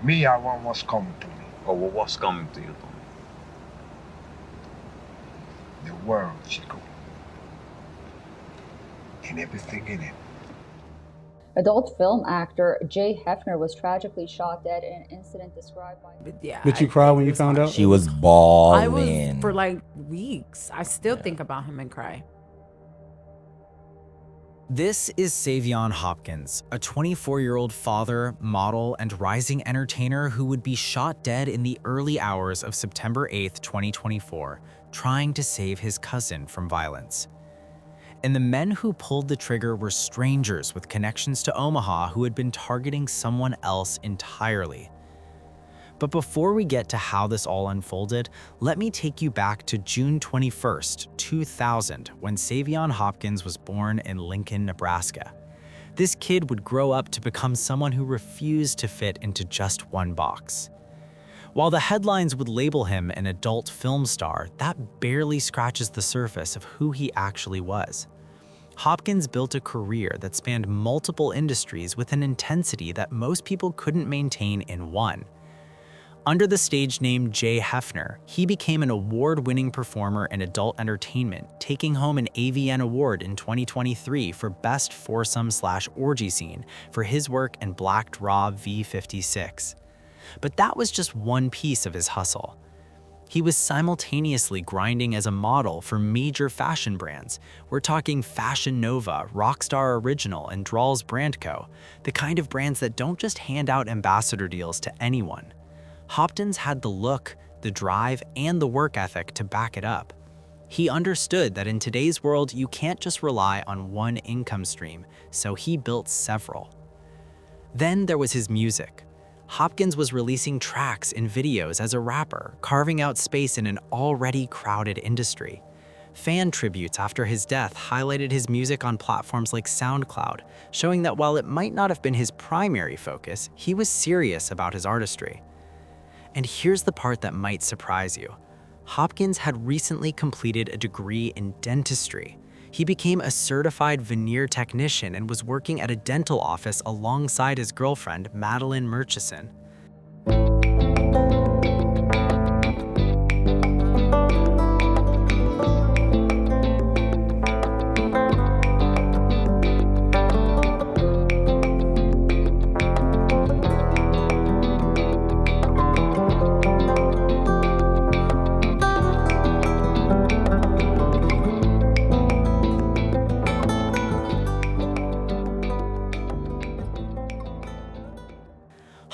Me, I want what's coming to me. Or what's coming to you, Tony? The world, Chico. And everything in it. Adult film actor Jay Hefner was tragically shot dead in an incident described by... Yeah. Did you cry when you found out? She was bawling. I was for like weeks. I still think about him and cry. This is Savion Hopkins, a 24-year-old father, model, and rising entertainer who would be shot dead in the early hours of September 8, 2024, trying to save his cousin from violence. And the men who pulled the trigger were strangers with connections to Omaha who had been targeting someone else entirely. But before we get to how this all unfolded, let me take you back to June 21st, 2000, when Savion Hopkins was born in Lincoln, Nebraska. This kid would grow up to become someone who refused to fit into just one box. While the headlines would label him an adult film star, that barely scratches the surface of who he actually was. Hopkins built a career that spanned multiple industries with an intensity that most people couldn't maintain in one. Under the stage name Jay Hefner, he became an award-winning performer in adult entertainment, taking home an AVN Award in 2023 for Best Foursome/Orgy Scene for his work in Blacked Raw V56. But that was just one piece of his hustle. He was simultaneously grinding as a model for major fashion brands. We're talking Fashion Nova, Rockstar Original, and Drawls Brand Co., the kind of brands that don't just hand out ambassador deals to anyone. Hopkins had the look, the drive, and the work ethic to back it up. He understood that in today's world, you can't just rely on one income stream, so he built several. Then there was his music. Hopkins was releasing tracks and videos as a rapper, carving out space in an already crowded industry. Fan tributes after his death highlighted his music on platforms like SoundCloud, showing that while it might not have been his primary focus, he was serious about his artistry. And here's the part that might surprise you. Hopkins had recently completed a degree in dentistry. He became a certified veneer technician and was working at a dental office alongside his girlfriend, Madeline Murchison.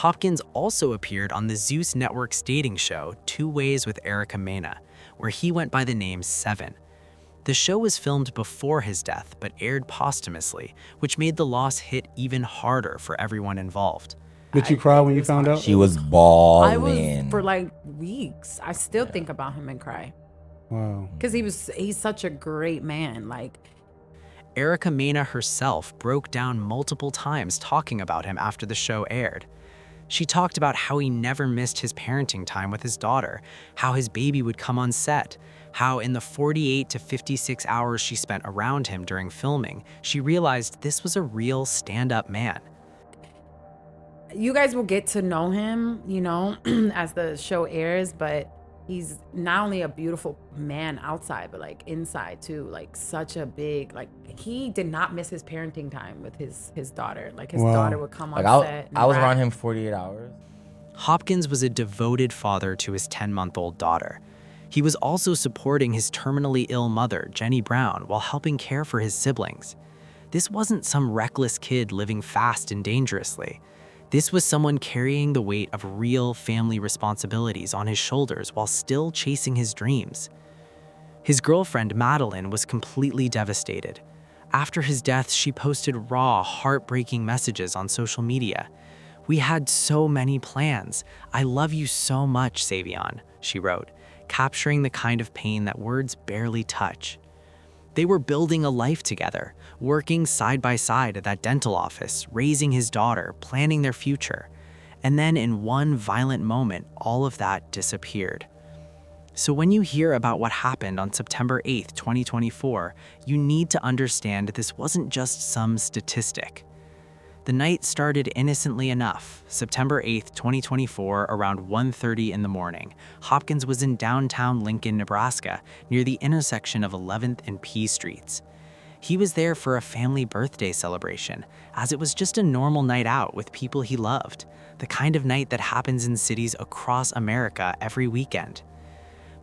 Hopkins also appeared on the Zeus Network's dating show, 2 Ways with Erica Mena, where he went by the name Seven. The show was filmed before his death, but aired posthumously, which made the loss hit even harder for everyone involved. Did you cry when you found out? She was bawling. I was for like weeks. I still think about him and cry. Wow. Because he's such a great man. Like, Erica Mena herself broke down multiple times talking about him after the show aired. She talked about how he never missed his parenting time with his daughter, how his baby would come on set, how in the 48 to 56 hours she spent around him during filming, she realized this was a real stand-up man. you guys will get to know him, you know, as the show airs, but he's not only a beautiful man outside, but like inside too, like such a big, like he did not miss his parenting time with his daughter. Like his daughter would come on set. I was around him 48 hours. Hopkins was a devoted father to his 10-month-old daughter. He was also supporting his terminally ill mother, Jenny Brown, while helping care for his siblings. This wasn't some reckless kid living fast and dangerously. This was someone carrying the weight of real family responsibilities on his shoulders while still chasing his dreams. His girlfriend, Madeline, was completely devastated. After his death, she posted raw, heartbreaking messages on social media. "We had so many plans. I love you so much, Savion," she wrote, capturing the kind of pain that words barely touch. They were building a life together, working side by side at that dental office, raising his daughter, planning their future. And then in one violent moment, all of that disappeared. So when you hear about what happened on September 8th, 2024, you need to understand this wasn't just some statistic. The night started innocently enough. September 8th, 2024, around 1:30 in the morning, Hopkins was in downtown Lincoln, Nebraska, near the intersection of 11th and P Streets. He was there for a family birthday celebration, as it was just a normal night out with people he loved, the kind of night that happens in cities across America every weekend.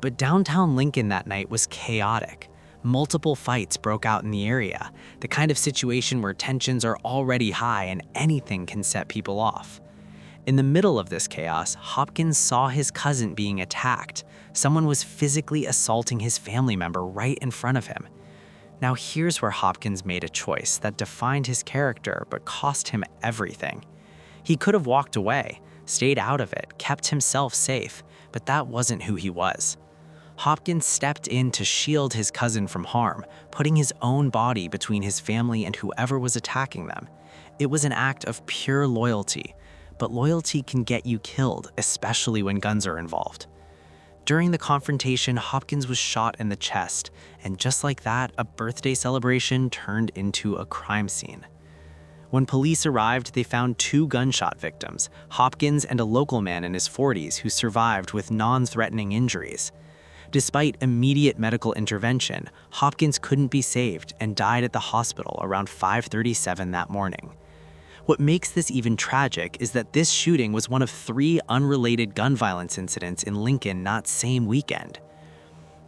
But downtown Lincoln that night was chaotic. Multiple fights broke out in the area, the kind of situation where tensions are already high and anything can set people off. In the middle of this chaos, Hopkins saw his cousin being attacked. Someone was physically assaulting his family member right in front of him. Now here's where Hopkins made a choice that defined his character but cost him everything. He could have walked away, stayed out of it, kept himself safe, but that wasn't who he was. Hopkins stepped in to shield his cousin from harm, putting his own body between his family and whoever was attacking them. It was an act of pure loyalty, but loyalty can get you killed, especially when guns are involved. During the confrontation, Hopkins was shot in the chest, and just like that, a birthday celebration turned into a crime scene. When police arrived, they found 2 gunshot victims, Hopkins and a local man in his 40s who survived with non-threatening injuries. Despite immediate medical intervention, Hopkins couldn't be saved and died at the hospital around 5:37 that morning. What makes this even tragic is that this shooting was one of 3 unrelated gun violence incidents in Lincoln that same weekend.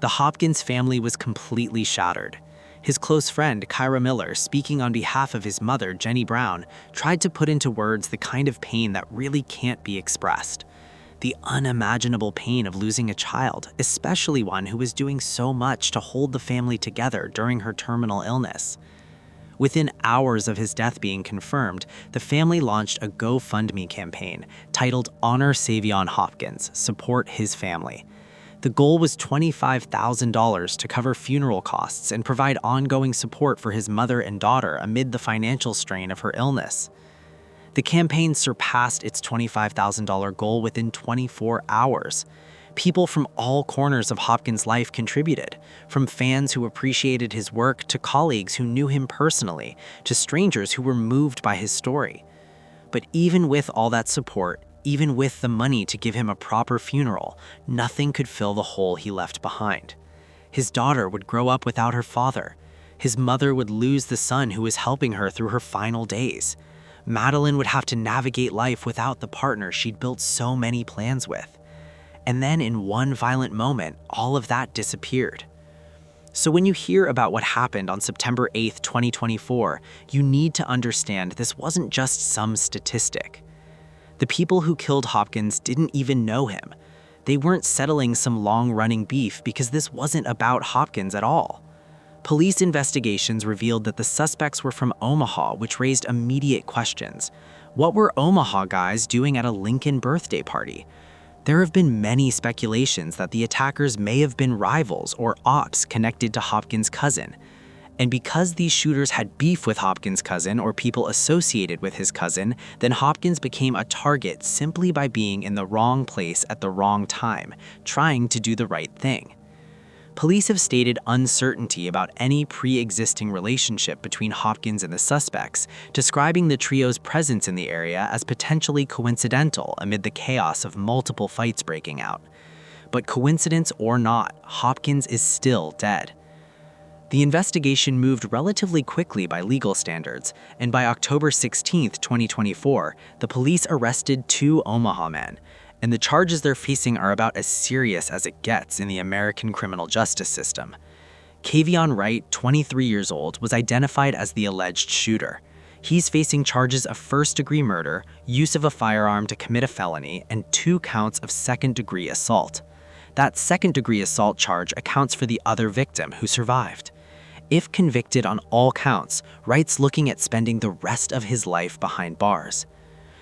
The Hopkins family was completely shattered. His close friend, Kyra Miller, speaking on behalf of his mother, Jenny Brown, tried to put into words the kind of pain that really can't be expressed. The unimaginable pain of losing a child, especially one who was doing so much to hold the family together during her terminal illness. Within hours of his death being confirmed, the family launched a GoFundMe campaign titled Honor Savion Hopkins, Support His Family. The goal was $25,000 to cover funeral costs and provide ongoing support for his mother and daughter amid the financial strain of her illness. The campaign surpassed its $25,000 goal within 24 hours. People from all corners of Hopkins' life contributed, from fans who appreciated his work to colleagues who knew him personally, to strangers who were moved by his story. But even with all that support, even with the money to give him a proper funeral, nothing could fill the hole he left behind. His daughter would grow up without her father. His mother would lose the son who was helping her through her final days. Madeline would have to navigate life without the partner she'd built so many plans with. And then in one violent moment, all of that disappeared. So when you hear about what happened on September 8th, 2024, you need to understand this wasn't just some statistic. The people who killed Hopkins didn't even know him. They weren't settling some long-running beef because this wasn't about Hopkins at all. Police investigations revealed that the suspects were from Omaha, which raised immediate questions. What were Omaha guys doing at a Lincoln birthday party? There have been many speculations that the attackers may have been rivals or Opps connected to Hopkins' cousin. And because these shooters had beef with Hopkins' cousin or people associated with his cousin, then Hopkins became a target simply by being in the wrong place at the wrong time, trying to do the right thing. Police have stated uncertainty about any pre-existing relationship between Hopkins and the suspects, describing the trio's presence in the area as potentially coincidental amid the chaos of multiple fights breaking out. But coincidence or not, Hopkins is still dead. The investigation moved relatively quickly by legal standards, and by October 16, 2024, the police arrested 2 Omaha men, and the charges they're facing are about as serious as it gets in the American criminal justice system. Kavion Wright, 23 years old, was identified as the alleged shooter. He's facing charges of first-degree murder, use of a firearm to commit a felony, and 2 counts of second-degree assault. That second-degree assault charge accounts for the other victim who survived. If convicted on all counts, Wright's looking at spending the rest of his life behind bars.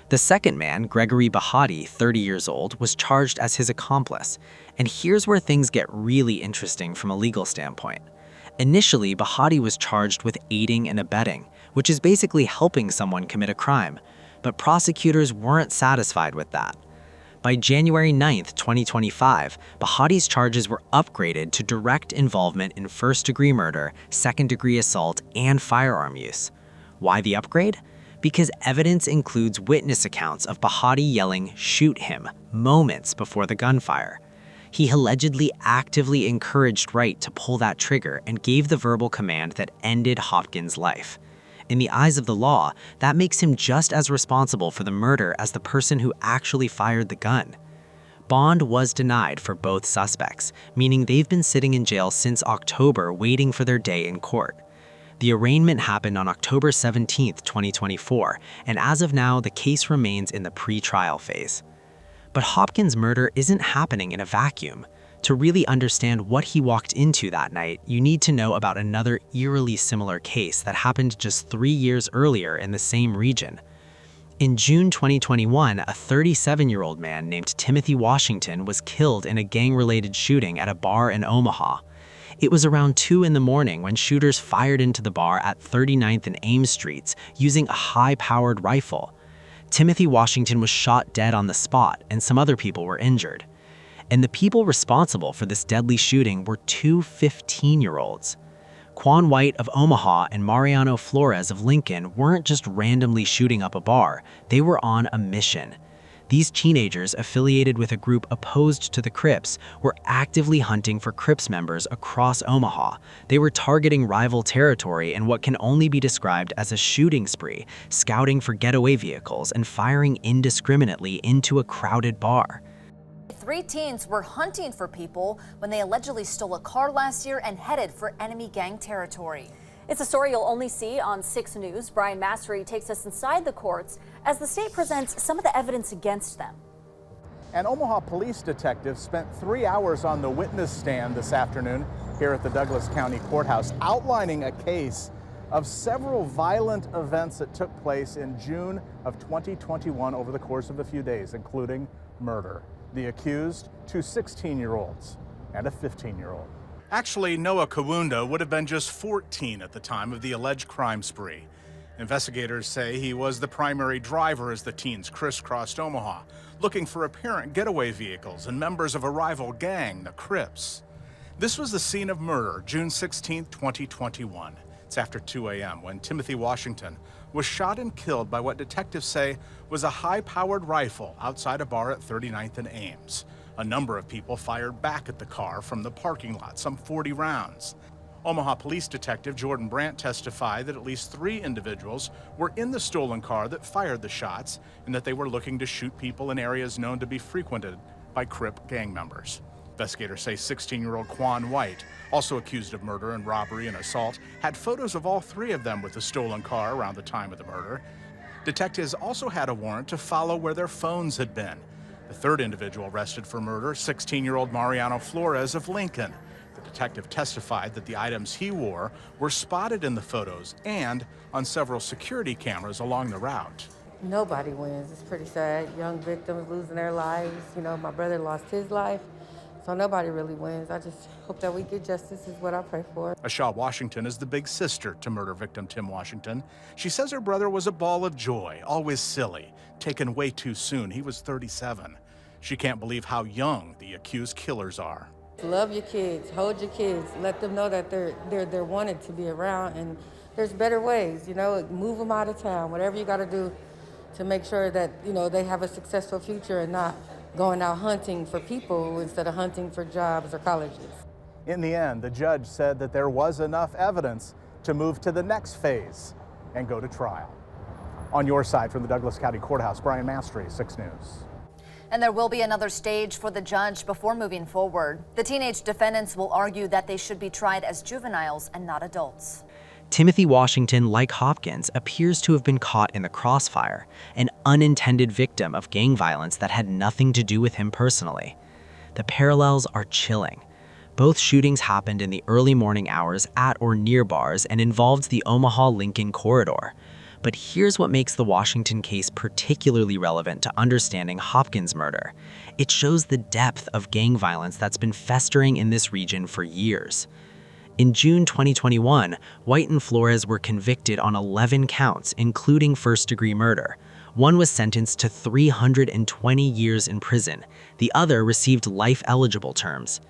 The second man, Gregory Bahati, 30 years old, was charged as his accomplice. And here's where things get really interesting from a legal standpoint. Initially, Bahati was charged with aiding and abetting, which is basically helping someone commit a crime. But prosecutors weren't satisfied with that. By January 9, 2025, Bahati's charges were upgraded to direct involvement in first-degree murder, second-degree assault, and firearm use. Why the upgrade? because evidence includes witness accounts of Bahati yelling, "Shoot him," moments before the gunfire. He allegedly actively encouraged Wright to pull that trigger and gave the verbal command that ended Hopkins' life. In the eyes of the law, that makes him just as responsible for the murder as the person who actually fired the gun. Bond was denied for both suspects, meaning they've been sitting in jail since October waiting for their day in court. The arraignment happened on October 17, 2024, and as of now, the case remains in the pre-trial phase. But Hopkins' murder isn't happening in a vacuum. To really understand what he walked into that night, you need to know about another eerily similar case that happened just 3 years earlier in the same region. In June 2021, a 37-year-old man named Timothy Washington was killed in a gang-related shooting at a bar in Omaha. It was around 2 in the morning when shooters fired into the bar at 39th and Ames Streets using a high-powered rifle. Timothy Washington was shot dead on the spot, and some other people were injured. And the people responsible for this deadly shooting were 2 15-year-olds. Quan White of Omaha and Mariano Flores of Lincoln weren't just randomly shooting up a bar, they were on a mission. These teenagers, affiliated with a group opposed to the Crips, were actively hunting for Crips members across Omaha. They were targeting rival territory in what can only be described as a shooting spree, scouting for getaway vehicles and firing indiscriminately into a crowded bar. 3 teens were hunting for people when they allegedly stole a car last year and headed for enemy gang territory. It's a story you'll only see on 6 News. Brian Mastery takes us inside the courts as the state presents some of the evidence against them. An Omaha police detective spent 3 hours on the witness stand this afternoon here at the Douglas County Courthouse, outlining a case of several violent events that took place in June of 2021 over the course of a few days, including murder. The accused, 2 16-year-olds and a 15-year-old. Actually, Noah Kawunda would have been just 14 at the time of the alleged crime spree. Investigators say he was the primary driver as the teens crisscrossed Omaha, looking for apparent getaway vehicles and members of a rival gang, the Crips. This was the scene of murder, June 16, 2021. It's after 2 a.m. when Timothy Washington was shot and killed by what detectives say was a high-powered rifle outside a bar at 39th and Ames. A number of people fired back at the car from the parking lot, some 40 rounds. Omaha Police Detective Jordan Brandt testified that at least 3 individuals were in the stolen car that fired the shots and that they were looking to shoot people in areas known to be frequented by Crip gang members. Investigators say 16-year-old Quan White, also accused of murder and robbery and assault, had photos of all 3 of them with the stolen car around the time of the murder. Detectives also had a warrant to follow where their phones had been. The 3rd individual arrested for murder, 16-year-old Mariano Flores of Lincoln. The detective testified that the items he wore were spotted in the photos and on several security cameras along the route. Nobody wins. It's pretty sad. Young victims losing their lives. You know, my brother lost his life. So nobody really wins. I just hope that we get justice is what I pray for. Asha Washington is the big sister to murder victim Tim Washington. She says her brother was a ball of joy, always silly, taken way too soon. He was 37. She can't believe how young the accused killers are. Love your kids, hold your kids, let them know that they're wanted to be around, and there's better ways, you know, move them out of town, whatever you got to do to make sure that, you know, they have a successful future and not going out hunting for people instead of hunting for jobs or colleges. In the end, the judge said that there was enough evidence to move to the next phase and go to trial. On your side from the Douglas County Courthouse, Brian Mastery, 6 News. And there will be another stage for the judge before moving forward. The teenage defendants will argue that they should be tried as juveniles and not adults. Timothy Washington, like Hopkins, appears to have been caught in the crossfire, an unintended victim of gang violence that had nothing to do with him personally. The parallels are chilling. Both shootings happened in the early morning hours at or near bars and involved the Omaha-Lincoln corridor. But here's what makes the Washington case particularly relevant to understanding Hopkins' murder. It shows the depth of gang violence that's been festering in this region for years. In June 2021, White and Flores were convicted on 11 counts, including first-degree murder. One was sentenced to 320 years in prison. The other received life-eligible terms.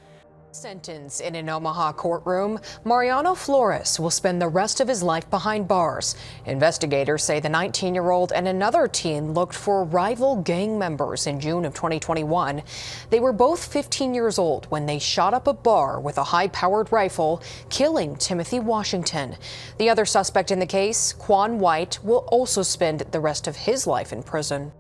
Sentence in an Omaha courtroom, Mariano Flores will spend the rest of his life behind bars. Investigators say the 19-year-old and another teen looked for rival gang members in June of 2021. They were both 15 years old when they shot up a bar with a high-powered rifle, killing Timothy Washington. The other suspect in the case, Quan White, will also spend the rest of his life in prison.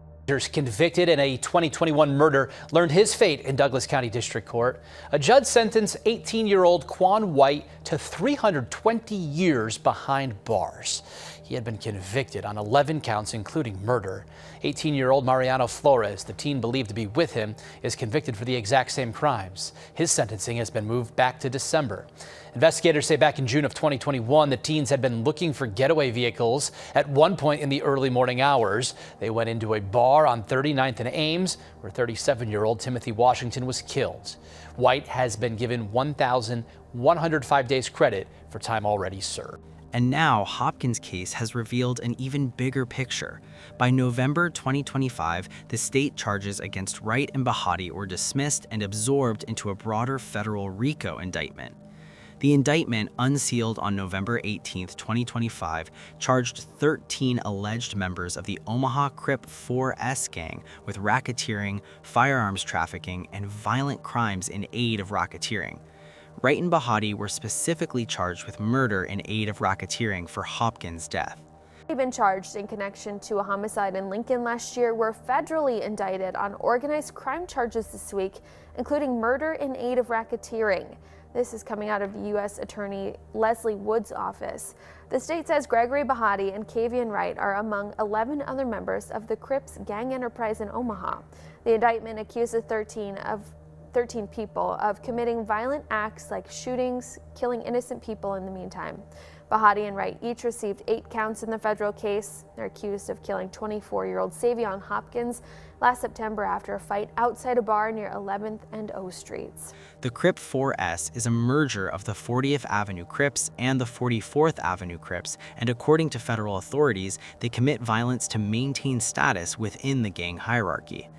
Convicted in a 2021 murder learned his fate in Douglas County District Court. A judge sentenced 18-year-old Quan White to 320 years behind bars. He had been convicted on 11 counts, including murder. 18-year-old Mariano Flores, the teen believed to be with him, is convicted for the exact same crimes. His sentencing has been moved back to December. Investigators say back in June of 2021, the teens had been looking for getaway vehicles. At one point in the early morning hours, they went into a bar on 39th and Ames, where 37-year-old Timothy Washington was killed. White has been given 1,105 days credit for time already served. And now, Hopkins' case has revealed an even bigger picture. By November 2025, the state charges against Wright and Bahati were dismissed and absorbed into a broader federal RICO indictment. The indictment, unsealed on November 18, 2025, charged 13 alleged members of the Omaha Crip 4S gang with racketeering, firearms trafficking, and violent crimes in aid of racketeering. Wright and Bahati were specifically charged with murder in aid of racketeering for Hopkins' death. They've been charged in connection to a homicide in Lincoln last year, were federally indicted on organized crime charges this week, including murder in aid of racketeering. This is coming out of the U.S. Attorney Leslie Wood's office. The state says Gregory Bahati and Kavian Wright are among 11 other members of the Crips gang enterprise in Omaha. The indictment accuses 13 people of committing violent acts like shootings, killing innocent people in the meantime. Bahati and Wright each received 8 counts in the federal case. They're accused of killing 24-year-old Savion Hopkins last September after a fight outside a bar near 11th and O Streets. The Crip 4S is a merger of the 40th Avenue Crips and the 44th Avenue Crips, and according to federal authorities, they commit violence to maintain status within the gang hierarchy.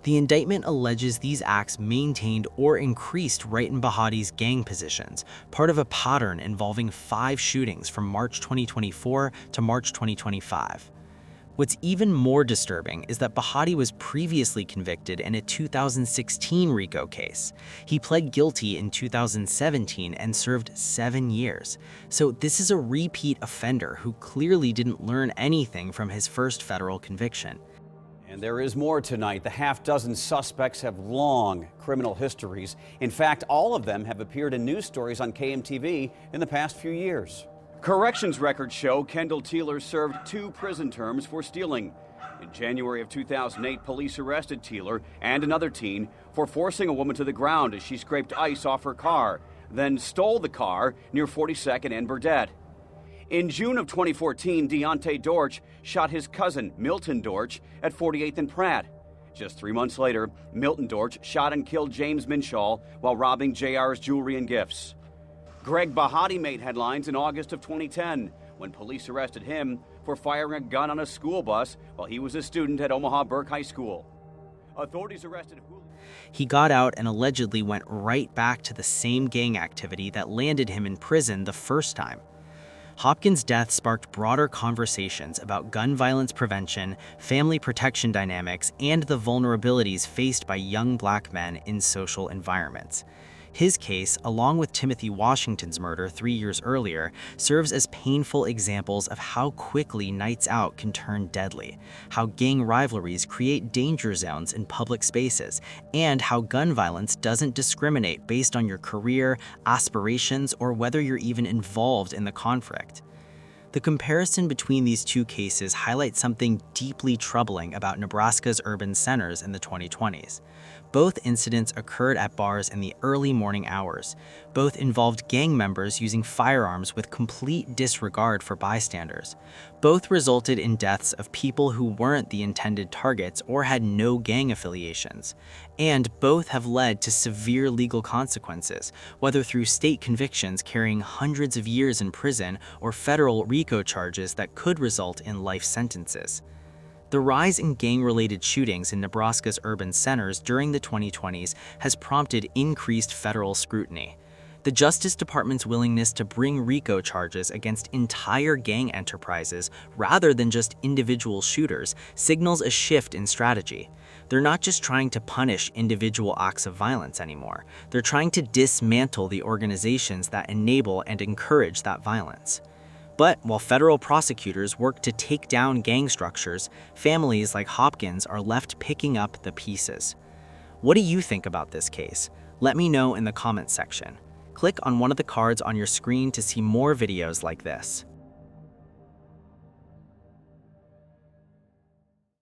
The indictment alleges these acts maintained or increased Wright and Bahati's gang positions, part of a pattern involving 5 shootings from March 2024 to March 2025. What's even more disturbing is that Bahati was previously convicted in a 2016 RICO case. He pled guilty in 2017 and served 7 years. So this is a repeat offender who clearly didn't learn anything from his first federal conviction. And there is more tonight. The half-dozen suspects have long criminal histories. In fact, all of them have appeared in news stories on KMTV in the past few years. Corrections records show Kendall Teeler served 2 prison terms for stealing. In January of 2008, police arrested Teeler and another teen for forcing a woman to the ground as she scraped ice off her car, then stole the car near 42nd and Burdett. In June of 2014, Deontay Dortch shot his cousin, Milton Dortch, at 48th and Pratt. Just 3 months later, Milton Dortch shot and killed James Minshaw while robbing JR's jewelry and gifts. Greg Bahati made headlines in August of 2010 when police arrested him for firing a gun on a school bus while he was a student at Omaha Burke High School. Authorities arrested He got out and allegedly went right back to the same gang activity that landed him in prison the first time. Hopkins' death sparked broader conversations about gun violence prevention, family protection dynamics, and the vulnerabilities faced by young black men in social environments. His case, along with Timothy Washington's murder 3 years earlier, serves as painful examples of how quickly nights out can turn deadly, how gang rivalries create danger zones in public spaces, and how gun violence doesn't discriminate based on your career, aspirations, or whether you're even involved in the conflict. The comparison between these 2 cases highlights something deeply troubling about Nebraska's urban centers in the 2020s. Both incidents occurred at bars in the early morning hours. Both involved gang members using firearms with complete disregard for bystanders. Both resulted in deaths of people who weren't the intended targets or had no gang affiliations. And both have led to severe legal consequences, whether through state convictions carrying hundreds of years in prison or federal RICO charges that could result in life sentences. The rise in gang-related shootings in Nebraska's urban centers during the 2020s has prompted increased federal scrutiny. The Justice Department's willingness to bring RICO charges against entire gang enterprises rather than just individual shooters signals a shift in strategy. They're not just trying to punish individual acts of violence anymore. They're trying to dismantle the organizations that enable and encourage that violence. But while federal prosecutors work to take down gang structures, families like Hopkins are left picking up the pieces. What do you think about this case? Let me know in the comments section. Click on one of the cards on your screen to see more videos like this.